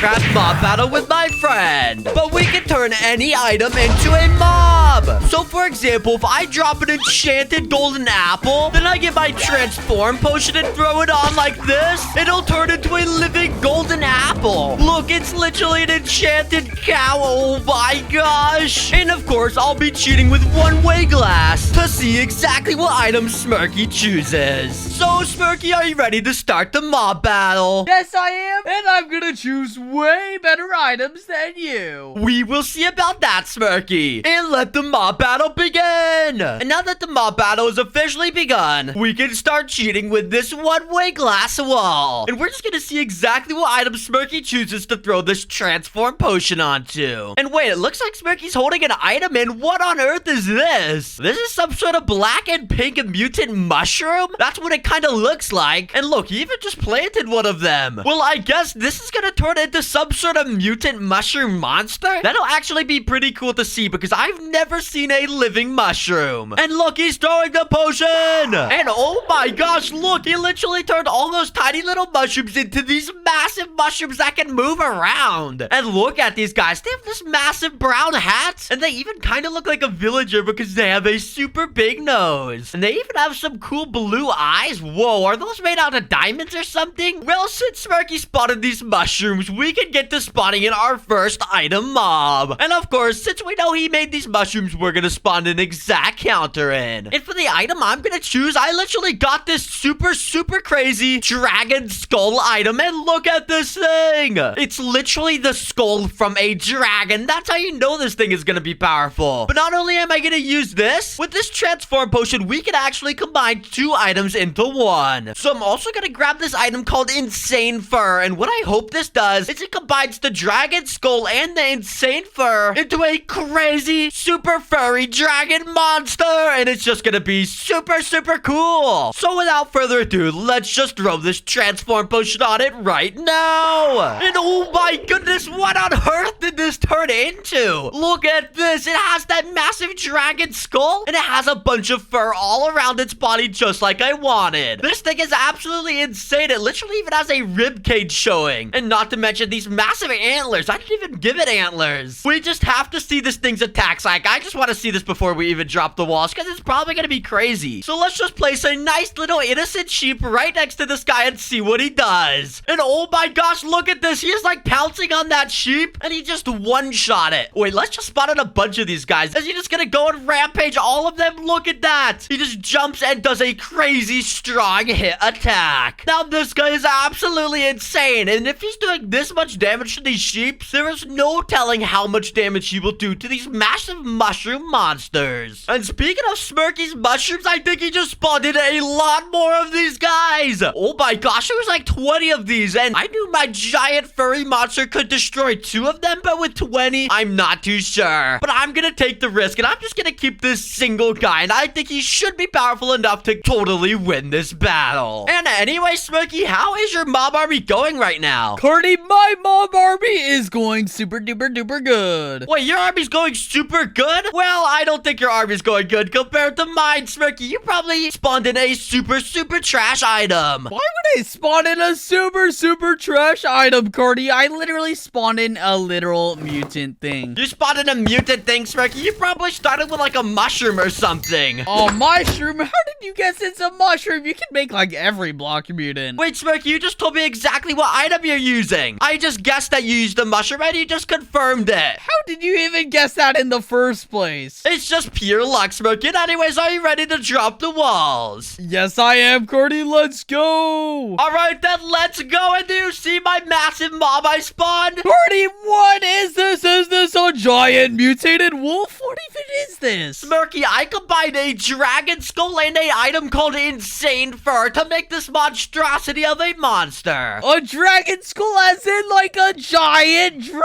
Minecraft mob battle with my friend. But we can turn any item into a mob. So for example, if I drop an enchanted golden apple, then I get my transform potion and throw it on like this, it'll turn into a living golden apple. Look, it's literally an enchanted cow. Oh my gosh. And of course, I'll be cheating with one-way glass to see exactly what item Smirky chooses. So Smirky, are you ready to start the mob battle? Yes, I am, and I'm gonna choose way better items than you. We will see about that, Smirky. And let the mob battle begin. And now that the mob battle has officially begun, we can start cheating with this one-way glass wall. And we're just gonna see exactly what item Smirky chooses to throw this transform potion onto. And wait, it looks like Smirky's holding an item, and what on earth is this? This is some sort of black and pink mutant mushroom? That's what it kind of looks like. And look, he even just planted one of them. Well, I guess this is gonna turn into some sort of mutant mushroom monster? That'll actually be pretty cool to see because I've never seen a living mushroom. And look, he's throwing the potion. And oh my gosh, look, he literally turned all those tiny little mushrooms into these massive mushrooms that can move around. And look at these guys. They have this massive brown hat. And they even kind of look like a villager because they have a super big nose. And they even have some cool blue eyes. Whoa, are those made out of diamonds or something? Well, since Smirky spotted these mushrooms, we can get to spawning in our first item mob. And of course, since we know he made these mushrooms, we're gonna spawn an exact counter in. And for the item I'm gonna choose, I literally got this super crazy dragon skull item. And look at this thing. It's literally the skull from a dragon. That's how you know this thing is gonna be powerful. But not only am I gonna use this, with this transform potion, we can actually combine two items into one. So I'm also gonna grab this item called Insane Fur. And what I hope this does is it combines the dragon skull and the insane fur into a crazy, super furry dragon monster. And it's just gonna be super cool. So without further ado, let's just throw this transform potion on it right now. And oh my goodness, what on earth did this turn into? Look at this. It has that massive dragon skull and it has a bunch of fur all around its body just like I wanted. This thing is absolutely insane. It literally even has a rib cage showing. And not to mention these massive antlers. I didn't even give it antlers. We just have to see this thing's attacks. Like, I just want to see this before we even drop the walls because it's probably going to be crazy. So let's just place a nice little innocent sheep right next to this guy and see what he does. And oh my gosh, look at this. He is like pouncing on that sheep and he just one-shot it. Wait, let's just spot on a bunch of these guys. Is he just going to go and rampage all of them? Look at that. He just jumps and does a crazy strong hit attack. Now this guy is absolutely insane. And if he's doing this much damage to these sheep, there is no telling how much damage he will do to these massive mushroom monsters. And speaking of Smirky's mushrooms, I think he just spawned in a lot more of these guys. Oh my gosh, there was like 20 of these. And I knew my giant furry monster could destroy 2 of them, but with 20, I'm not too sure. But I'm gonna take the risk and I'm just gonna keep this single guy. And I think he should be powerful enough to totally win this battle. And anyway, Smirky, how is your mob army going right now? Carty, my mob army is going super duper good. Wait, your army's going super good? Well, I don't think your army's going good compared to mine, Smirky. You probably spawned in a super trash item. Why would I spawn in a super trash item, Carty? I literally spawned in a literal mutant thing. You spawned in a mutant thing, Smirky? You probably started with like a mushroom or something. Oh, mushroom? How did you guess it's a mushroom? You can make like every block mutant. Wait, Smirky, you just told me exactly what item you're using. I just guessed that you used the mushroom and you just confirmed it. How did you even guess that in the first place? It's just pure luck, Smirky. Anyways, are you ready to drop the walls? Yes, I am, Carty. Let's go. All right, then let's go. And do you see my massive mob I spawned? Carty, what is this? Is this a giant mutated wolf? What even is this? Smirky, I combined a dragon skull and a item called Insane Fur to make this monstrosity of a monster. A dragon skull as in like a giant dragon?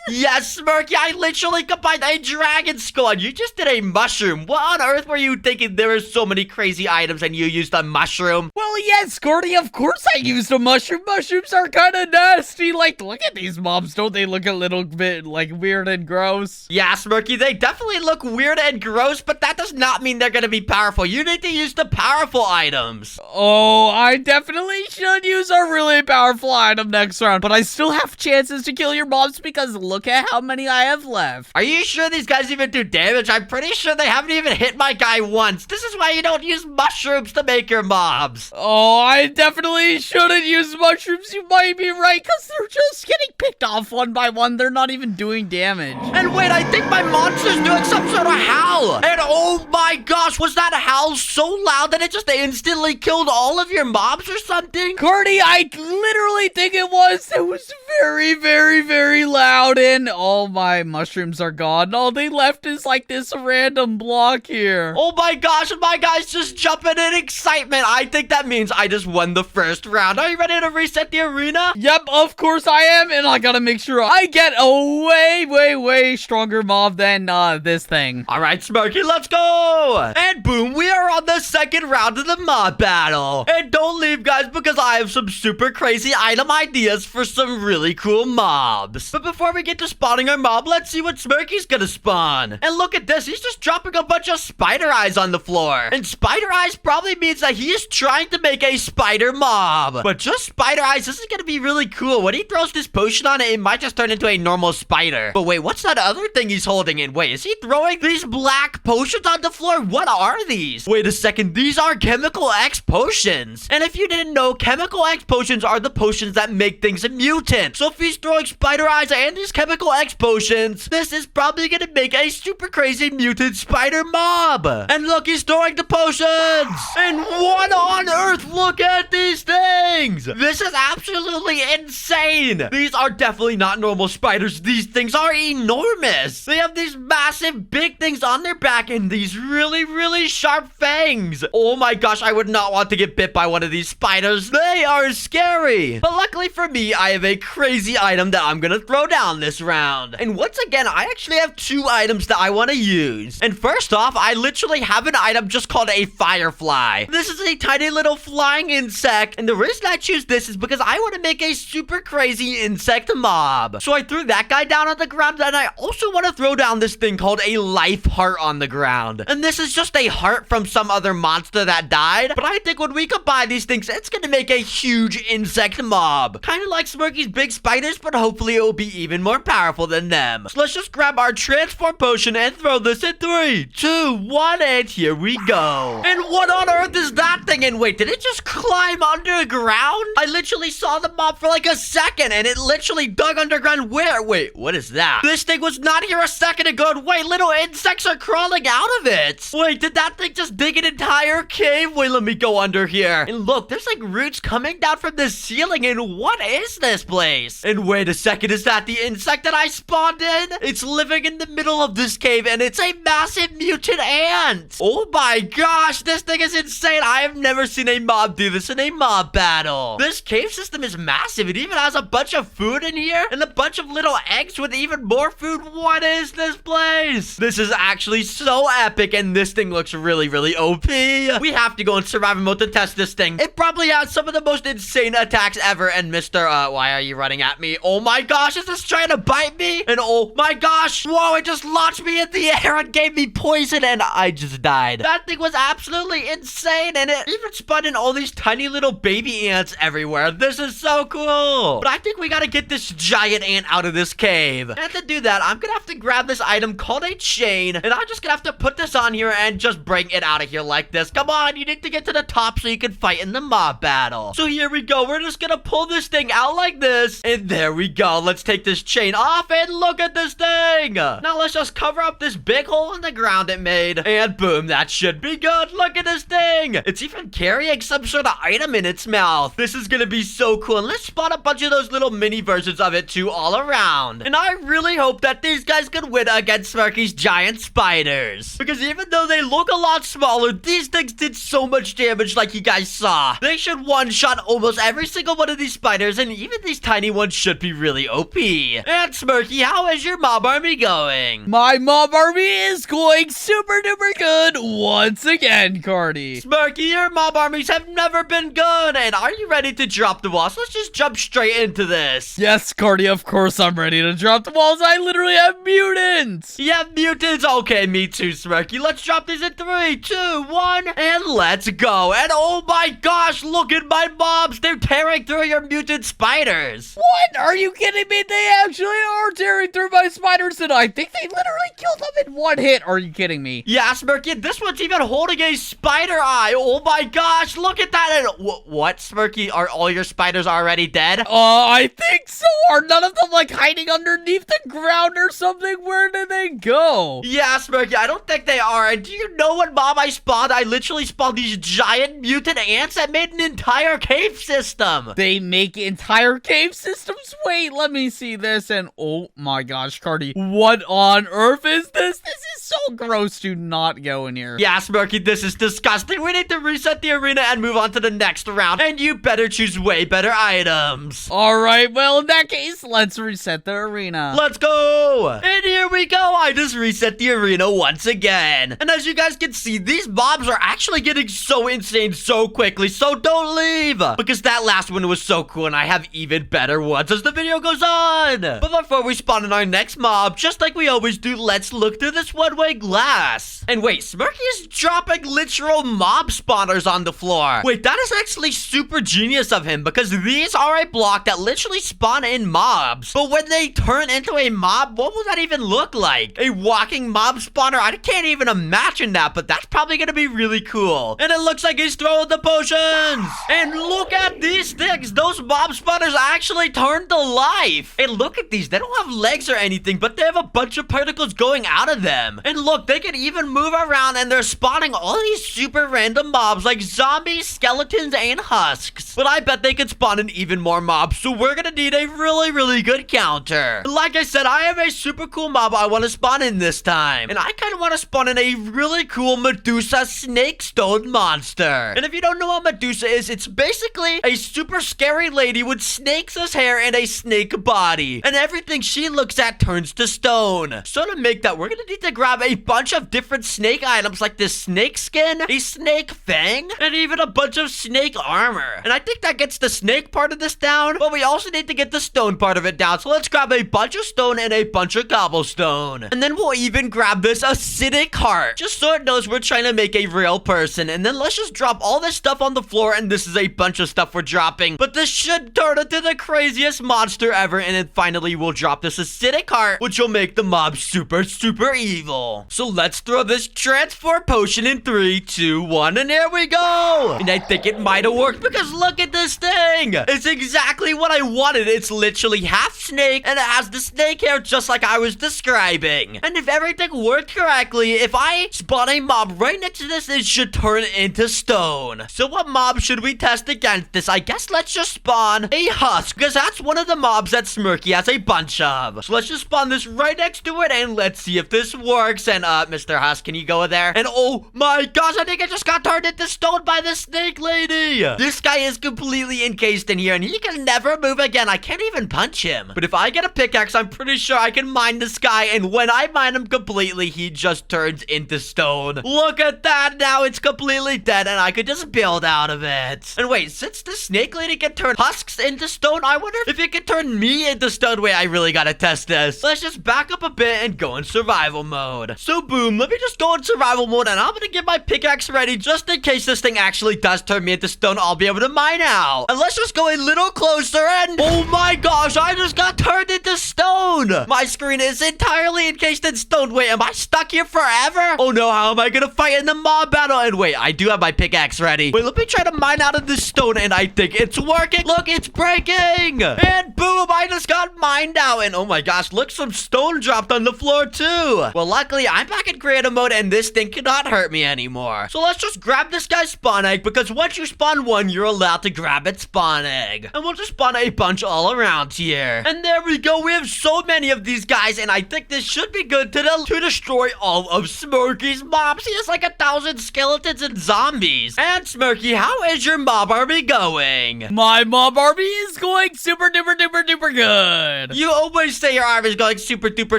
Yes, Yes, Smirky, I literally combined a dragon skull, and you just did a mushroom. What on earth were you thinking? There were so many crazy items, and you used a mushroom? Well, yes, Carty, of course I used a mushroom. Mushrooms are kind of nasty. Like, look at these mobs. Don't they look a little bit, like, weird and gross? Yeah, Smirky, they definitely look weird and gross, but that does not mean they're gonna be powerful. You need to use the powerful items. Oh, I definitely should use a really powerful item next round, but I still have chances to kill your mobs because look at how many I have left. Are you sure these guys even do damage? I'm pretty sure they haven't even hit my guy once. This is why you don't use mushrooms to make your mobs. Oh, I definitely shouldn't use mushrooms. You might be right, because they're just getting picked off one by one. They're not even doing damage. And wait, I think my monster's doing some sort of howl. And oh my gosh, was that howl so loud that it just instantly killed all of your mobs or something? Carty, I literally think it was. It was very, very, very loud, and all my mushrooms are gone. All they left is like this random block here. Oh my gosh, and my guy's just jumping in excitement. I think that means I just won the first round. Are you ready to reset the arena? Yep, of course I am, and I gotta make sure I get a way, way, way stronger mob than this thing. All right, Smirky, let's go. And boom, we are on the second round of the mob battle. And don't leave, guys, because I have some super crazy item ideas for some really cool mobs. But before we get to spawning our mob, let's see what Smirky's gonna spawn. And look at this, he's just dropping a bunch of spider eyes on the floor. And spider eyes probably means that he is trying to make a spider mob. But just spider eyes, this is gonna be really cool. When he throws this potion on it, it might just turn into a normal spider. But wait, what's that other thing he's holding in? Wait, is he throwing these black potions on the floor? What are these? Wait a second, these are Chemical X potions. And if you didn't know, Chemical X potions are the potions that make things a mutant. So if he's throwing spider eyes and these Chemical X potions, this is probably gonna make a super crazy mutant spider mob. And look, he's throwing the potions. And what on earth? Look at these things. This is absolutely insane. These are definitely not normal spiders. These things are enormous. They have these massive big things on their back and these really, really sharp fangs. Oh my gosh, I would not want to get bit by one of these spiders. They are scary. But luckily for me, I have a crazy item that I'm gonna throw down this round. And once again, I actually have two items that I want to use. And first off, I literally have an item just called a firefly. This is a tiny little flying insect. And the reason I choose this is because I want to make a super crazy insect mob. So I threw that guy down on the ground, and I also want to throw down this thing called a life heart on the ground. And this is just a heart from some other monster that died. But I think when we combine these things, it's gonna make a huge insect mob. Kind of like Smirky's big spiders, but hopefully it will be even more powerful than them. So let's just grab our transform potion and throw this in 3, 2, 1, and here we go. And what on earth is that thing? And wait, did it just climb underground? I literally saw the mob for like a second, and it literally dug underground. Where? Wait, what is that? This thing was not here a second ago. And wait, little insects are crawling out of it. Wait, did that thing just dig an entire cave? Wait, let me go under here. And look, there's like roots coming down from the ceiling. And what is this place? And wait a second, is that the insect that I spawned in? It's living in the middle of this cave, and it's a massive mutant ant. Oh my gosh, this thing is insane. I have never seen a mob do this in a mob battle. This cave system is massive. It even has a bunch of food in here and a bunch of little eggs with even more food. What is this place? This is actually so epic, and this thing looks really, really OP. We have to go in survival mode to test this thing. It probably has some of the most insane attacks ever. And Mr. Why are you running at me? Oh my gosh, is this trying to bite me? And oh my gosh, whoa, it just launched me in the air and gave me poison, and I just died. That thing was absolutely insane, and it even spun in all these tiny little baby ants everywhere. This is so cool. But I think we gotta get this giant ant out of this cave. And to do that, I'm gonna have to grab this item called a chain, and I'm just gonna have to put this on here and just bring it out of here like this. Come on, you need to get to the top so you can fight in the mob battle. So here we go. We're just gonna pull this thing out like this, and there we go. Let's take this chain off, and look at this thing. Now let's just cover up this big hole in the ground it made, and boom, that should be good. Look at this thing. It's even carrying some sort of item in its mouth. This is gonna be so cool, and let's spawn a bunch of those little mini versions of it too all around. And I really hope that these guys can win against Smirky's giant spiders, because even though they look a lot smaller, these things did so much damage like you guys saw. They should one-shot almost every single one of these spiders, and even these tiny ones should be really OP. And Smirky Smirky, how is your mob army going? My mob army is going super duper good once again, Carty. Smirky, your mob armies have never been good. And are you ready to drop the walls? Let's just jump straight into this. Yes, Carty, of course I'm ready to drop the walls. I literally have mutants. You have mutants? Okay, me too, Smirky. Let's drop these in 3, 2, 1, and let's go. And oh my gosh, look at my mobs. They're tearing through your mutant spiders. What? Are you kidding me? They actually are tearing through my spiders, and I think they literally killed them in one hit. Are you kidding me? Yeah, Smirky, this one's even holding a spider eye. Oh my gosh, look at that. And what, Smirky? Are all your spiders already dead? I think so. Are none of them like hiding underneath the ground or something? Where did they go? Yeah, Smirky, I don't think they are. And do you know what mob I spawned? I literally spawned these giant mutant ants that made an entire cave system. They make entire cave systems? Wait, let me see this. And oh my gosh, Carty, what on earth is this? This is so gross. Do not go in here. Yeah, Smirky, this is disgusting. We need to reset the arena and move on to the next round. And you better choose way better items. All right, well, in that case, let's reset the arena. Let's go. And here we go. I just reset the arena once again. And as you guys can see, these mobs are actually getting so insane so quickly. So don't leave. Because that last one was so cool. And I have even better ones as the video goes on. But before we spawn in our next mob, just like we always do, let's look through this one-way glass. And wait, Smirky is dropping literal mob spawners on the floor. Wait, that is actually super genius of him because these are a block that literally spawn in mobs. But when they turn into a mob, what will that even look like? A walking mob spawner? I can't even imagine that, but that's probably gonna be really cool. And it looks like he's throwing the potions. And look at these things. Those mob spawners actually turned to life. And look at these. They don't have legs or anything, but they have a bunch of particles going out of them. And look, they can even move around and they're spawning all these super random mobs like zombies, skeletons, and husks. But I bet they could spawn in even more mobs, so we're gonna need a really good counter. Like I said, I have a super cool mob I want to spawn in this time. And I kind of want to spawn in a really cool Medusa snake stone monster. And if you don't know what Medusa is, it's basically a super scary lady with snakes' hair and a snake body. And everything she looks at turns to stone. So to make that, we're gonna need to grab a bunch of different snake items like this snake skin, a snake fang, and even a bunch of snake armor. And I think that gets the snake part of this down, but we also need to get the stone part of it down. So let's grab a bunch of stone and a bunch of cobblestone. And then we'll even grab this acidic heart, just so it knows we're trying to make a real person. And then let's just drop all this stuff on the floor, and this is a bunch of stuff we're dropping. But this should turn into the craziest monster ever, and then finally we'll drop this acidic heart, which will make the mob super evil. So let's throw this transform potion in 3, 2, 1, and here we go. And I think it might have worked because look at this thing. It's exactly what I wanted. It's literally half snake, and it has the snake hair just like I was describing. And if everything worked correctly, if I spawn a mob right next to this, it should turn into stone. So what mob should we test against this? I guess let's just spawn a husk, because that's one of the mobs that Smirky has a bunch of. So let's just spawn this right next to it, and let's see if this works. And Mr. Husk, can you go there? And oh my gosh, I think I just got turned into stone by the snake lady. This guy is completely encased in here, and he can never move again. I can't even punch him. But if I get a pickaxe, I'm pretty sure I can mine this guy, and when I mine him completely, he just turns into stone. Look at that. Now it's completely dead, and I could just build out of it. And wait, since the snake lady can turn husks into stone, I wonder if it can turn me into stone. Wait, I really gotta test this. Let's just back up a bit and go in survival mode. So boom, let me just go in survival mode, and I'm gonna get my pickaxe ready just in case this thing actually does turn me into stone. I'll be able to mine out. And let's just go a little closer, and oh my gosh, I just got turned into stone. My screen is entirely encased in stone. Wait, am I stuck here forever? Oh no, how am I gonna fight in the mob battle? And wait, I do have my pickaxe ready. Wait, let me try to mine out of this stone, and I think it's working. Look, it's breaking. And boom, I just got mined out. And oh my gosh, look, some stone dropped on the floor too. Well, luckily, I'm back in creative mode, and this thing cannot hurt me anymore. So let's just grab this guy's spawn egg, because once you spawn one, you're allowed to grab its spawn egg. And we'll just spawn a bunch all around here. And there we go. We have so many of these guys, and I think this should be good to destroy all of Smirky's mobs. He has like 1,000 skeletons and zombies. And Smirky, how is your mob army going? My mob army is going super duper duper good. You always say your army is going super duper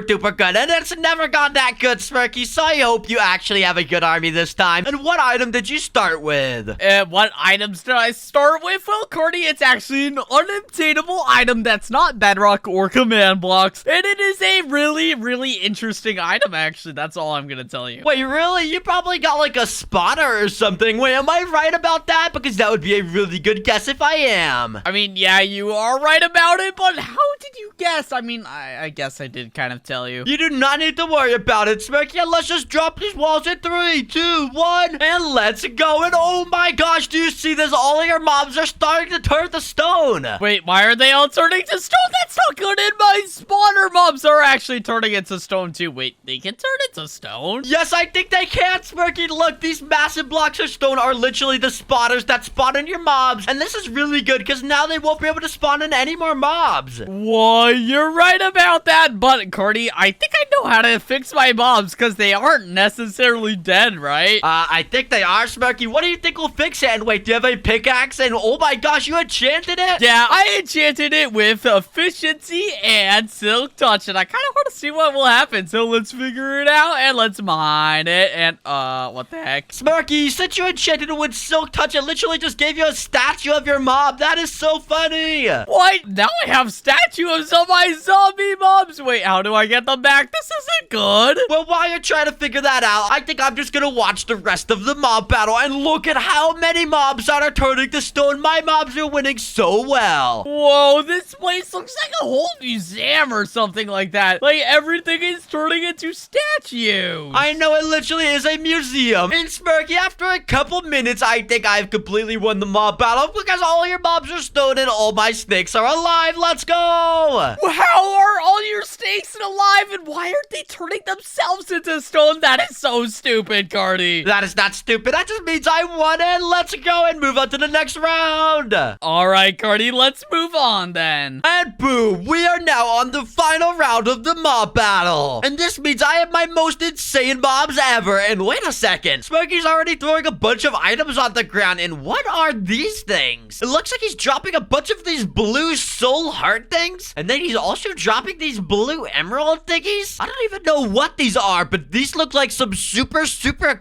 duper good, and it's never gone that good, Smirky, so I hope you actually have a good army this time. And what item did you start with? What items did I start with? Well, Carty, it's actually an unobtainable item that's not bedrock or command blocks, and it is a really, really interesting item, actually. That's all I'm gonna tell you. Wait, really? You probably got like a spawner or something. Wait, am I right about that? Because that would be a really good guess if I am. I mean, yeah, you are right about it, but how did you guess? I mean, I guess I did kind of tell you. You do not need to worry about it, Smirky. And let's just drop these walls in 3, 2, 1, and let's go. And oh my gosh, do you see this? All of your mobs are starting to turn to stone. Wait, why are they all turning to stone? That's not good. And my spawner mobs are actually turning into stone too. Wait, they can turn into stone? Yes, I think they can, Smirky. Look, these massive blocks of stone are literally the spawners that spawn in your mobs. And this is really good because now they won't be able to spawn in any more mobs. Why, you're right about that. But, Carty, I think I know how to fix my mobs because they aren't necessarily dead, right? I think they are, Smirky. What do you think will fix it? And wait, do you have a pickaxe? And oh my gosh, you enchanted it? Yeah, I enchanted it with efficiency and silk touch. And I kind of want to see what will happen. So let's figure it out and let's mine it. And, what the heck? Smirky, since you enchanted it with silk touch, it literally just gave you a statue of your mob. That is so funny. What? Now I have statues of my zombie mobs. Wait, how do I get them back? This isn't good. Well, while you're trying to figure that out, I think I'm just gonna watch the rest of the mob battle and look at how many mobs that are turning to stone. My mobs are winning so well. Whoa, this place looks like a whole museum or something like that. Like everything is turning into statues. I know, it literally is a museum. And Smirky, after a couple minutes, I think I've completely won the mob battle because all your mobs are stoned and all my snakes are alive. Let's go. How are all your snakes alive and why aren't they turning themselves into stone? That is so stupid, Carty. That is not stupid. That just means I won it. Let's go and move on to the next round. All right, Carty, let's move on then. And boom, we are now on the final round of the mob battle. And this means I have my most insane mobs ever. And wait a second, Smirky's already throwing a bunch of items on the ground. And what are these things? It looks like he's dropping a bunch of these blue soul heart things. And then he's also dropping these blue emerald thingies. I don't even know what these are, but these look like some super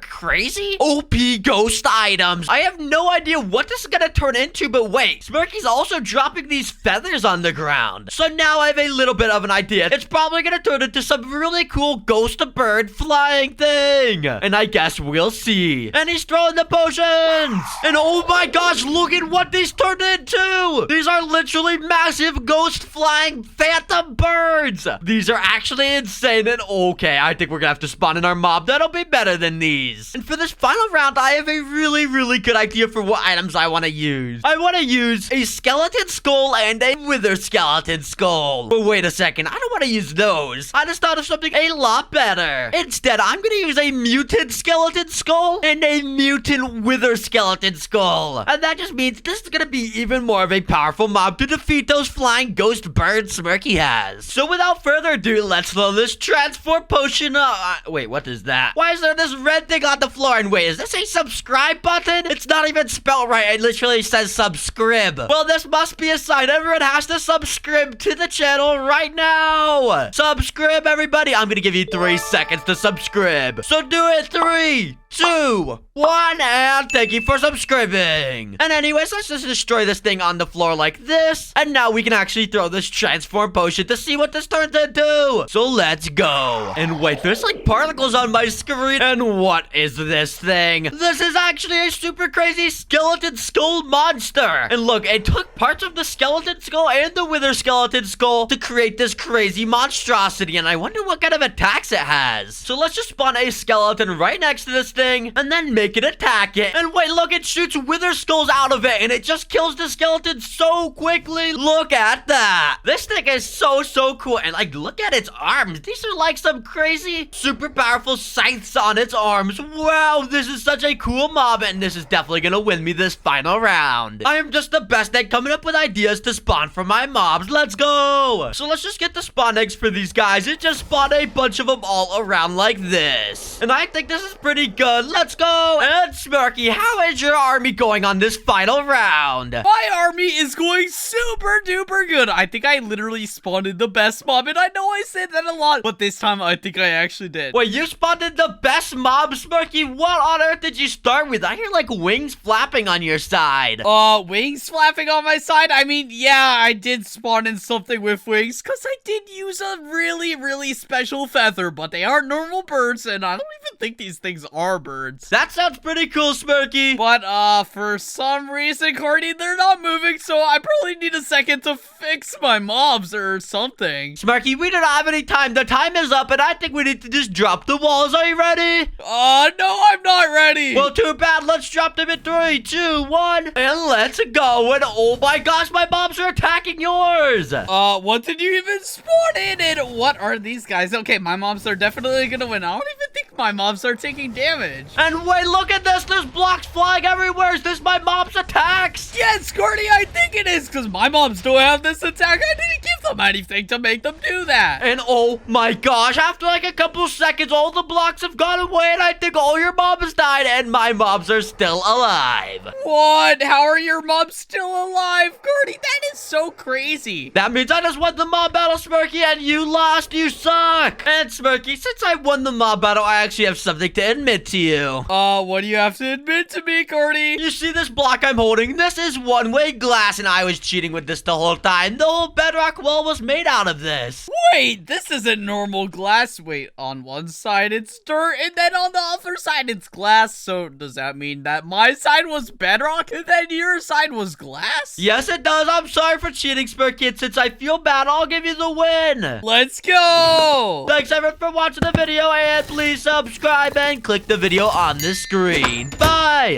crazy OP ghost items. I have no idea what this is gonna turn into, but wait, Smirky's also dropping these feathers on the ground. So now I have a little bit of an idea. It's probably gonna turn into some really cool ghost bird flying thing. And I guess we'll see. And he's throwing the potions. And oh my gosh, look at what these turned into. These are literally massive ghost flying phantom birds. These are actually insane. And okay, I think we're gonna have to spawn in our mob. That'll be better than these. And for this final round, I have a really good idea for what items I want to use. I want to use a skeleton skull and a wither skeleton skull. But wait a second, I don't want to use those. I just thought of something a lot better. Instead, I'm gonna use a mutant skeleton skull and a mutant wither skeleton skull. And that just means this is gonna be even more of a powerful mob to defeat those flying ghost birds Smirky has. So without further ado, let's throw this transform potion up. Wait, what is that? Why is there this red thing on the floor? And wait, is this a subscribe button? It's not even spelled right. It literally says subscribe. Well, this must be a sign. Everyone has to subscribe to the channel right now. Subscribe, everybody. I'm gonna give you 3 seconds to subscribe. So do it. 3, 2, 1, and thank you for subscribing. And anyways, let's just destroy this thing on the floor like this. And now we can actually throw this transform potion to see what this turns into. So let's go. And wait, there's like particles on my screen. And what is this thing? This is actually a super crazy skeleton skull monster. And look, it took parts of the skeleton skull and the wither skeleton skull to create this crazy monstrosity. And I wonder what kind of attacks it has. So let's just spawn a skeleton right next to this thing and then make it attack it. And wait, look, it shoots wither skulls out of it and it just kills the skeleton so quickly. Look at that. This thing is so cool. And like, look at its arms. These are like some crazy, super powerful scythes on its arms. Wow, this is such a cool mob and this is definitely gonna win me this final round. I am just the best at coming up with ideas to spawn for my mobs. Let's go. So let's just get the spawn eggs for these guys and just spawn a bunch of them all around like this. And I think this is pretty good. good. Let's go. And Smirky, how is your army going on this final round? My army is going super duper good. I think I literally spawned in the best mob, and I know I said that a lot, but this time I think I actually did. Wait, you spawned in the best mob, Smirky? What on earth did you start with? I hear like wings flapping on your side. Wings flapping on my side? I mean, yeah, I did spawn in something with wings, because I did use a really, really special feather, but they aren't normal birds, and I don't even think these things are birds. That sounds pretty cool, Smirky. But, for some reason, Carty, they're not moving, so I probably need a second to fix my mobs or something. Smirky, we don't have any time. The time is up, and I think we need to just drop the walls. Are you ready? No, I'm not ready. Well, too bad. Let's drop them in 3, 2, 1, and let's go. And oh my gosh, my mobs are attacking yours. What did you even spawn in? And what are these guys? Okay, my mobs are definitely gonna win. I don't even think my mobs are taking damage. And wait, look at this. There's blocks flying everywhere. Is this my mob's attacks? Yes, Carty, I think it is, because my mobs don't have this attack. I didn't give them anything to make them do that. And oh my gosh, after like a couple seconds, all the blocks have gone away, and I think all your mobs died, and my mobs are still alive. What? How are your mobs still alive? Carty, that is so crazy. That means I just won the mob battle, Smirky, and you lost. You suck. And Smirky, since I won the mob battle, I actually have something to admit to you. What do you have to admit to me, Carty? You see this block I'm holding? This is one-way glass, and I was cheating with this the whole time. The whole bedrock wall was made out of this. Wait, this isn't normal glass. Wait, on one side it's dirt, and then on the other side it's glass. So does that mean that my side was bedrock, and then your side was glass? Yes, it does. I'm sorry for cheating, Smirky. Since I feel bad, I'll give you the win. Let's go. Thanks, everyone, for watching the video, and please subscribe and click the video on the screen. Bye.